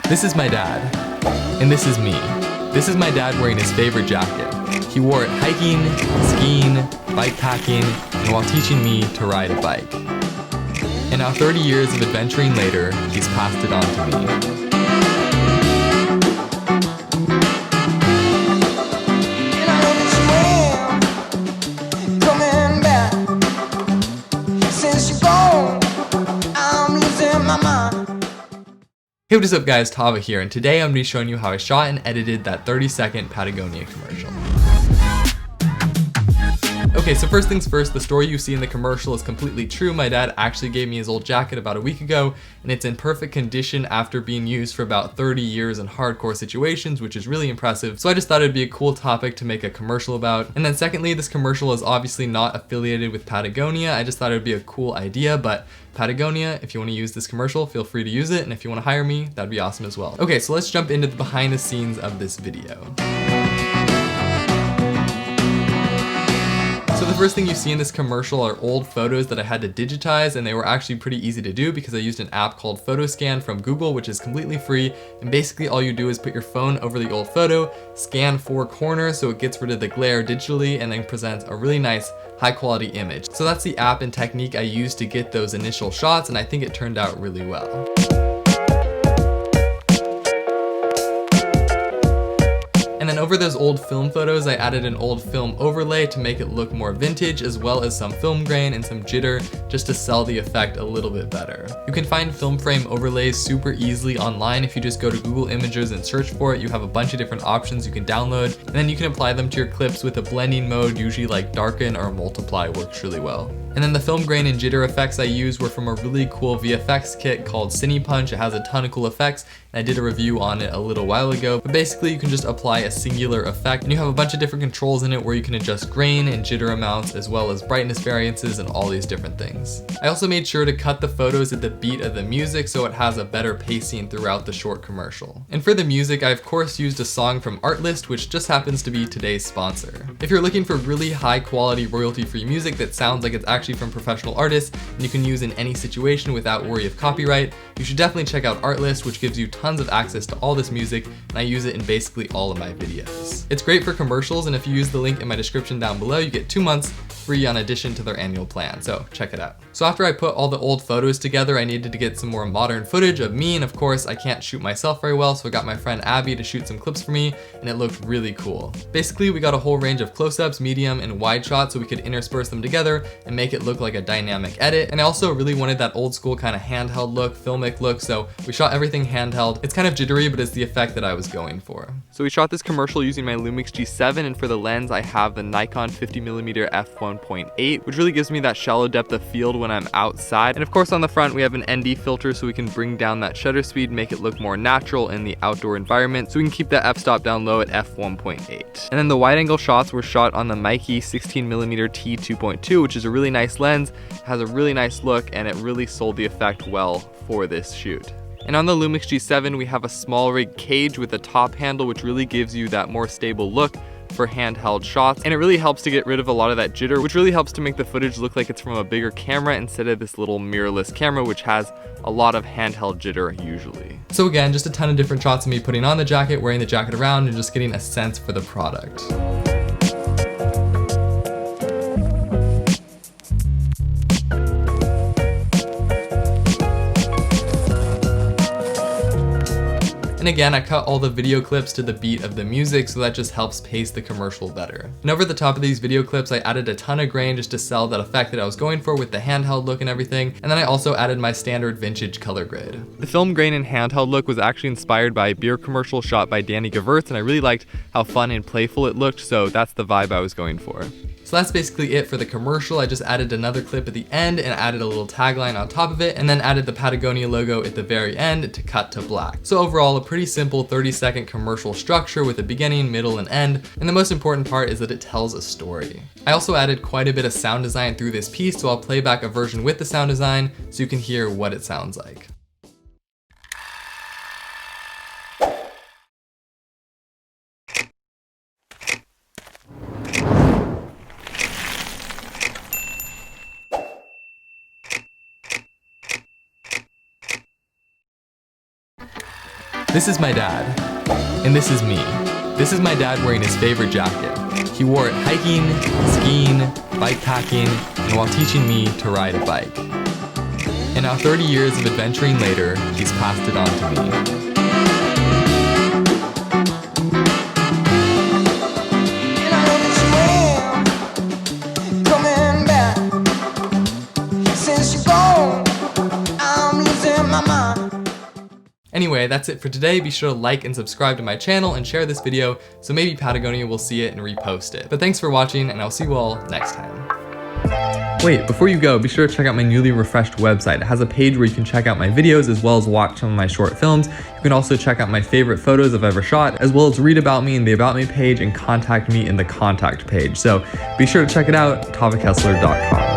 This is my dad, and this is me. This is my dad wearing his favorite jacket. He wore it hiking, skiing, bike packing, and while teaching me to ride a bike. And now 30 years of adventuring later, he's passed it on to me. Hey, what is up guys, Tava here, and today I'm going to be showing you how I shot and edited that 30-second Patagonia commercial. Okay, so first things first, the story you see in the commercial is completely true. My dad actually gave me his old jacket about a week ago, and it's in perfect condition after being used for about 30 years in hardcore situations, which is really impressive. So I just thought it'd be a cool topic to make a commercial about. And then secondly, this commercial is obviously not affiliated with Patagonia. I just thought it would be a cool idea, but Patagonia, if you want to use this commercial, feel free to use it, and if you want to hire me, that'd be awesome as well. Okay, so let's jump into the behind the scenes of this video. So the first thing you see in this commercial are old photos that I had to digitize, and they were actually pretty easy to do because I used an app called PhotoScan from Google, which is completely free, and basically all you do is put your phone over the old photo, scan 4 corners so it gets rid of the glare digitally, and then presents a really nice high quality image. So that's the app and technique I used to get those initial shots, and I think it turned out really well. And then over those old film photos, I added an old film overlay to make it look more vintage, as well as some film grain and some jitter just to sell the effect a little bit better. You can find film frame overlays super easily online. If you just go to Google Images and search for it, you have a bunch of different options you can download, and then you can apply them to your clips with a blending mode, usually like darken or multiply works really well. And then the film grain and jitter effects I used were from a really cool VFX kit called Cinepunch. It has a ton of cool effects, and I did a review on it a little while ago. But basically you can just apply a singular effect, and you have a bunch of different controls in it where you can adjust grain and jitter amounts, as well as brightness variances and all these different things. I also made sure to cut the photos at the beat of the music so it has a better pacing throughout the short commercial. And for the music, I of course used a song from Artlist, which just happens to be today's sponsor. If you're looking for really high quality royalty-free music that sounds like it's actually from professional artists and you can use in any situation without worry of copyright, you should definitely check out Artlist, which gives you tons of access to all this music, and I use it in basically all of my videos. It's great for commercials, and if you use the link in my description down below, you get 2 months free in addition to their annual plan, so check it out. So after I put all the old photos together, I needed to get some more modern footage of me, and of course I can't shoot myself very well, so I got my friend Abby to shoot some clips for me, and it looked really cool. Basically, we got a whole range of close-ups, medium, and wide shots so we could intersperse them together and make it look like a dynamic edit. And I also really wanted that old school kind of handheld look, filmic look, so we shot everything handheld. It's kind of jittery, but it's the effect that I was going for. So we shot this commercial using my Lumix G7, and for the lens I have the Nikon 50mm f1.8, which really gives me that shallow depth of field when I'm outside. And of course on the front we have an ND filter so we can bring down that shutter speed, make it look more natural in the outdoor environment, so we can keep that f-stop down low at f1.8. And then the wide angle shots were shot on the Mikey 16mm t2.2, which is a really nice lens, has a really nice look, and it really sold the effect well for this shoot. And on the Lumix G7 we have a small rig cage with a top handle, which really gives you that more stable look for handheld shots, and it really helps to get rid of a lot of that jitter, which really helps to make the footage look like it's from a bigger camera instead of this little mirrorless camera, which has a lot of handheld jitter usually. So again, just a ton of different shots of me putting on the jacket, wearing the jacket around, and just getting a sense for the product. And again, I cut all the video clips to the beat of the music, so that just helps pace the commercial better. And over the top of these video clips, I added a ton of grain just to sell that effect that I was going for with the handheld look and everything. And then I also added my standard vintage color grade. The film grain and handheld look was actually inspired by a beer commercial shot by Danny Gewurz, and I really liked how fun and playful it looked, so that's the vibe I was going for. So that's basically it for the commercial. I just added another clip at the end and added a little tagline on top of it, and then added the Patagonia logo at the very end to cut to black. So overall, a pretty simple 30-second commercial structure with a beginning, middle, and end, and the most important part is that it tells a story. I also added quite a bit of sound design through this piece, so I'll play back a version with the sound design so you can hear what it sounds like. This is my dad, and this is me. This is my dad wearing his favorite jacket. He wore it hiking, skiing, bike packing, and while teaching me to ride a bike. And now 30 years of adventuring later, he's passed it on to me. Anyway, that's it for today. Be sure to like and subscribe to my channel and share this video so maybe Patagonia will see it and repost it. But thanks for watching, and I'll see you all next time. Wait, before you go, be sure to check out my newly refreshed website. It has a page where you can check out my videos as well as watch some of my short films. You can also check out my favorite photos I've ever shot, as well as read about me in the About Me page and contact me in the contact page. So be sure to check it out, tavakessler.com.